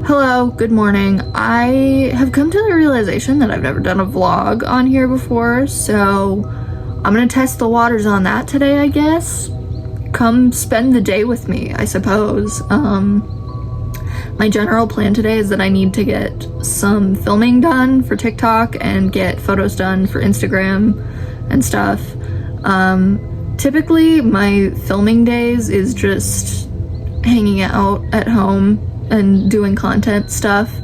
Hello, good morning. I have come to the realization that I've never done a vlog on here before, so I'm gonna test the waters on that today, I guess. Come spend the day with me, I suppose. My general plan today is that I need to get some filming done for TikTok and get photos done for Instagram and stuff. Typically my filming days is just hanging out at home and doing content stuff.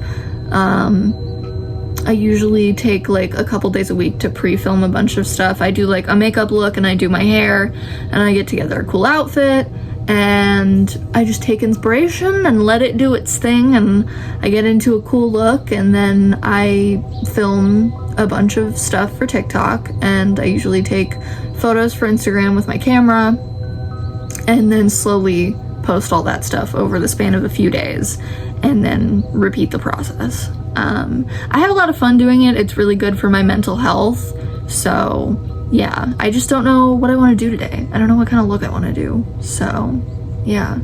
I usually take like a couple days a week to pre-film a bunch of stuff. I do like a makeup look and I do my hair and I get together a cool outfit and I just take inspiration and let it do its thing and I get into a cool look and then I film a bunch of stuff for TikTok and I usually take photos for Instagram with my camera and then slowly post all that stuff over the span of a few days and then repeat the process. I have a lot of fun doing it. It's really good for my mental health. So yeah, I just don't know what I want to do today. I don't know what kind of look I want to do. So yeah.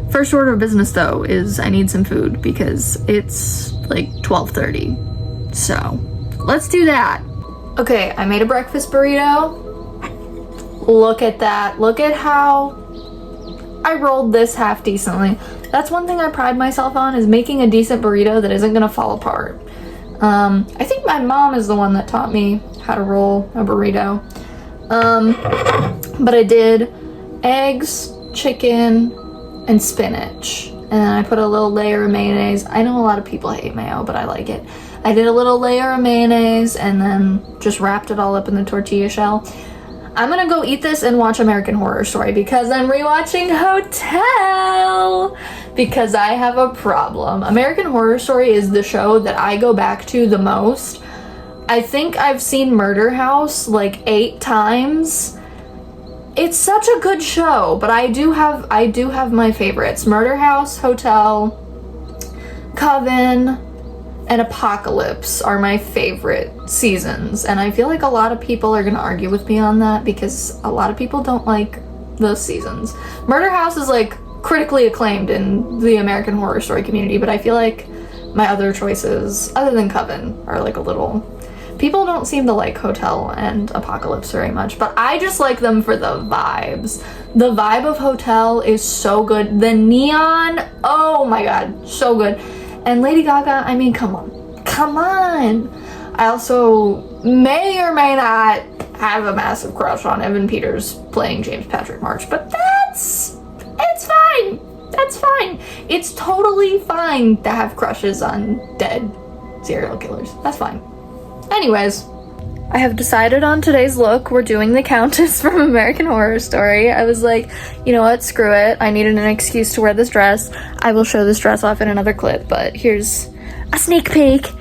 First order of business though is I need some food because it's like 12:30. So let's do that. Okay, I made a breakfast burrito. Look at that. Look at how I rolled this half decently. That's one thing I pride myself on, is making a decent burrito that isn't gonna fall apart. I think my mom is the one that taught me how to roll a burrito. But I did eggs, chicken, and spinach. And then I put a little layer of mayonnaise. I know a lot of people hate mayo, but I like it. I did a little layer of mayonnaise and then just wrapped it all up in the tortilla shell. I'm gonna go eat this and watch American Horror Story because I'm rewatching Hotel because I have a problem. American Horror Story is the show that I go back to the most. I think I've seen Murder House like 8 times. It's such a good show, but I do have my favorites. Murder House, Hotel, Coven, and Apocalypse are my favorite seasons, and I feel like a lot of people are gonna argue with me on that because a lot of people don't like those seasons. Murder House is like critically acclaimed in the American Horror Story community, but I feel like my other choices, other than Coven, are like a little... People don't seem to like Hotel and Apocalypse very much, but I just like them for the vibes. The vibe of Hotel is so good. The neon, oh my god, so good. And Lady Gaga, I mean, come on. I also may or may not have a massive crush on Evan Peters playing James Patrick March, but it's fine. That's fine. It's totally fine to have crushes on dead serial killers. That's fine. Anyways, I have decided on today's look. We're doing the Countess from American Horror Story. I was like, you know what, screw it. I needed an excuse to wear this dress. I will show this dress off in another clip, but here's a sneak peek.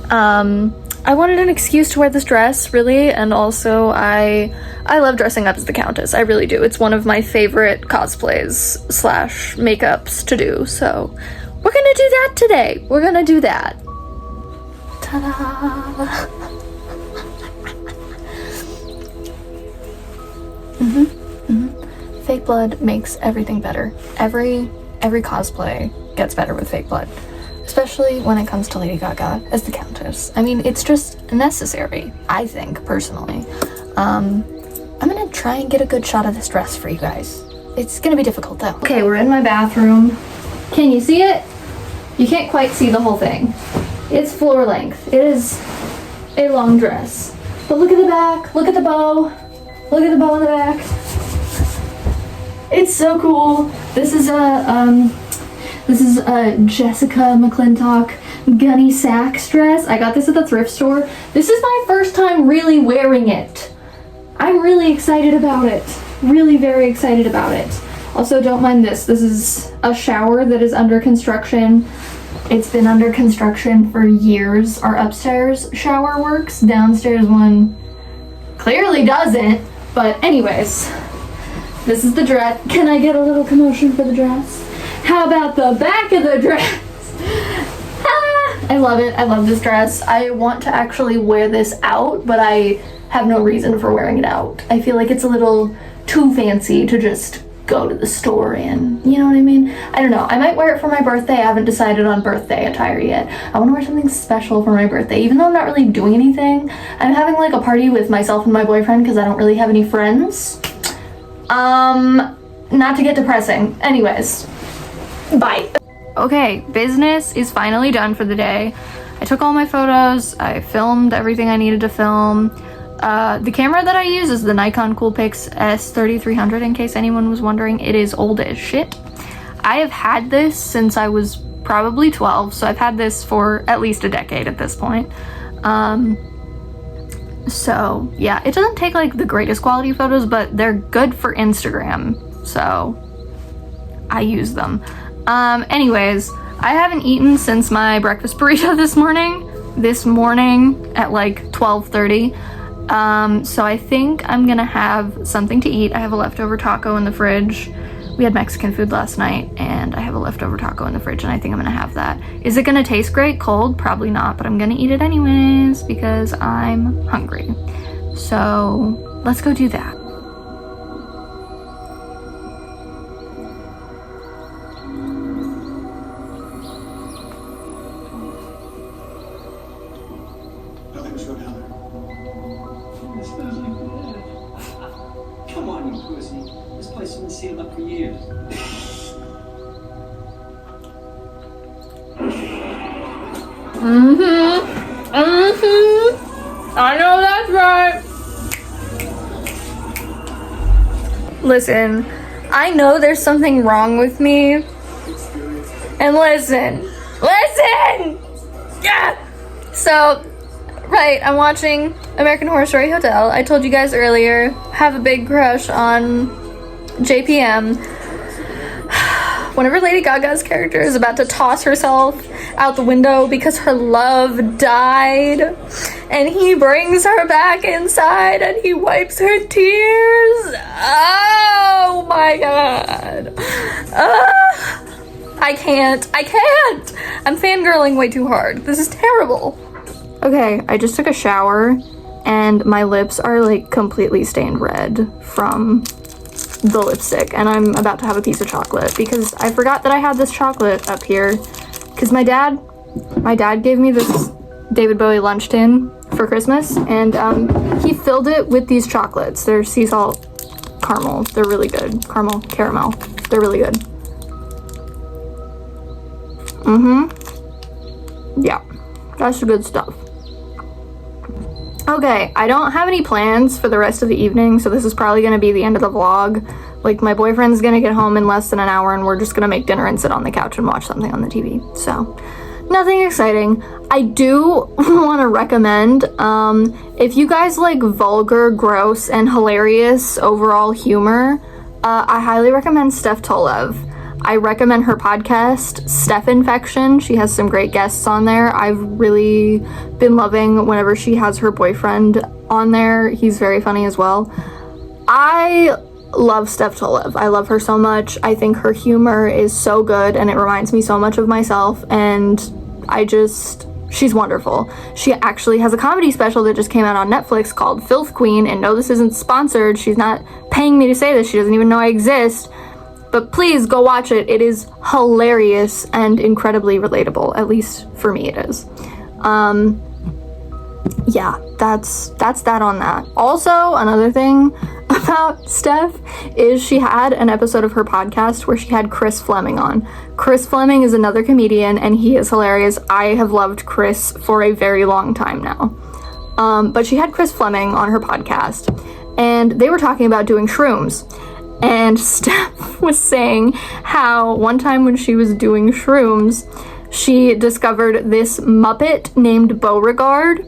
I wanted an excuse to wear this dress, really, and also I love dressing up as the Countess. I really do. It's one of my favorite cosplays / makeups to do, so we're gonna do that today. We're gonna do that. Ta-da! Fake blood makes everything better. Every cosplay gets better with fake blood, especially when it comes to Lady Gaga as the Countess. I mean, it's just necessary, I think, personally. I'm gonna try and get a good shot of this dress for you guys. It's gonna be difficult though. Okay, we're in my bathroom. Can you see it? You can't quite see the whole thing. It's floor length. It is a long dress. But look at the back, look at the bow. Look at the bow on the back. It's so cool. This is a Jessica McClintock Gunny Sacks dress. I got this at the thrift store. This is my first time really wearing it. I'm really excited about it. Really very excited about it. Also, don't mind this. This is a shower that is under construction. It's been under construction for years. Our upstairs shower works. Downstairs one clearly doesn't. But anyways, this is the dress. Can I get a little commotion for the dress? How about the back of the dress? I love it. I love this dress. I want to actually wear this out, but I have no reason for wearing it out. I feel like it's a little too fancy to just go to the store in. You know what I mean? I don't know. I might wear it for my birthday. I haven't decided on birthday attire yet. I want to wear something special for my birthday, even though I'm not really doing anything. I'm having like a party with myself and my boyfriend because I don't really have any friends. Not to get depressing. Anyways, bye. Okay, business is finally done for the day. I took all my photos. I filmed everything I needed to film. The camera that I use is the Nikon Coolpix S3300, in case anyone was wondering. It is old as shit. I have had this since I was probably 12, so I've had this for at least a decade at this point. So yeah, it doesn't take like the greatest quality photos, but they're good for Instagram, so I use them. Anyways, I haven't eaten since my breakfast burrito this morning at like 12:30. So I think I'm gonna have something to eat. I have a leftover taco in the fridge. We had Mexican food last night, and I have a leftover taco in the fridge, and I think I'm gonna have that. Is it gonna taste great cold? Probably not, but I'm gonna eat it anyways because I'm hungry. So let's go do that. Come on, you pussy. This place has been sealed up for years. I know that's right. Listen, I know there's something wrong with me. And listen. Yeah. So, right, I'm watching American Horror Story Hotel. I told you guys earlier, have a big crush on JPM. Whenever Lady Gaga's character is about to toss herself out the window because her love died, and he brings her back inside and he wipes her tears. Oh my god. I can't. I'm fangirling way too hard. This is terrible. Okay, I just took a shower and my lips are like completely stained red from the lipstick, and I'm about to have a piece of chocolate because I forgot that I had this chocolate up here because my dad gave me this David Bowie lunch tin for Christmas, and he filled it with these chocolates. They're sea salt caramel. They're really good. Caramel. They're really good. Yeah, that's the good stuff. Okay, I don't have any plans for the rest of the evening, so this is probably going to be the end of the vlog. Like, my boyfriend's going to get home in less than an hour, and we're just going to make dinner and sit on the couch and watch something on the TV. So, nothing exciting. I do want to recommend, if you guys like vulgar, gross, and hilarious overall humor, I highly recommend Steph Tolev. I recommend her podcast, Steph Infection. She has some great guests on there. I've really been loving whenever she has her boyfriend on there. He's very funny as well. I love Steph Tolev. I love her so much. I think her humor is so good and it reminds me so much of myself, and she's wonderful. She actually has a comedy special that just came out on Netflix called Filth Queen, and no, this isn't sponsored. She's not paying me to say this. She doesn't even know I exist. But please go watch it. It is hilarious and incredibly relatable. At least for me it is. Yeah, that's that on that. Also, another thing about Steph is she had an episode of her podcast where she had Chris Fleming on. Chris Fleming is another comedian and he is hilarious. I have loved Chris for a very long time now. But she had Chris Fleming on her podcast and they were talking about doing shrooms. And Steph was saying how one time when she was doing shrooms, she discovered this Muppet named Beauregard,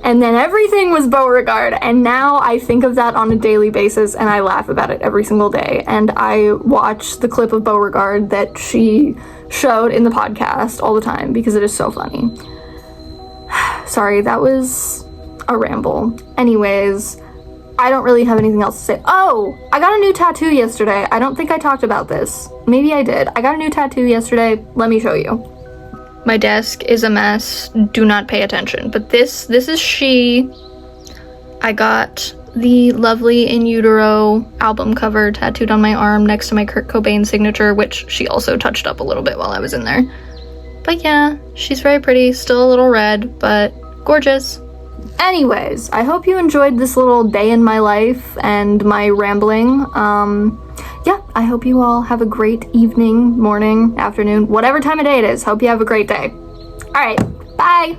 and then everything was Beauregard, and now I think of that on a daily basis and I laugh about it every single day, and I watch the clip of Beauregard that she showed in the podcast all the time because it is so funny. Sorry, that was a ramble. Anyways, I don't really have anything else to say. Oh, I got a new tattoo yesterday. I don't think I talked about this. Maybe I did. I got a new tattoo yesterday. Let me show you. My desk is a mess. Do not pay attention. But this is she. I got the lovely In Utero album cover tattooed on my arm next to my Kurt Cobain signature, which she also touched up a little bit while I was in there. But yeah, she's very pretty, still a little red, but gorgeous. Anyways, I hope you enjoyed this little day in my life and my rambling. Yeah, I hope you all have a great evening, morning, afternoon, whatever time of day it is. Hope you have a great day. All right, bye.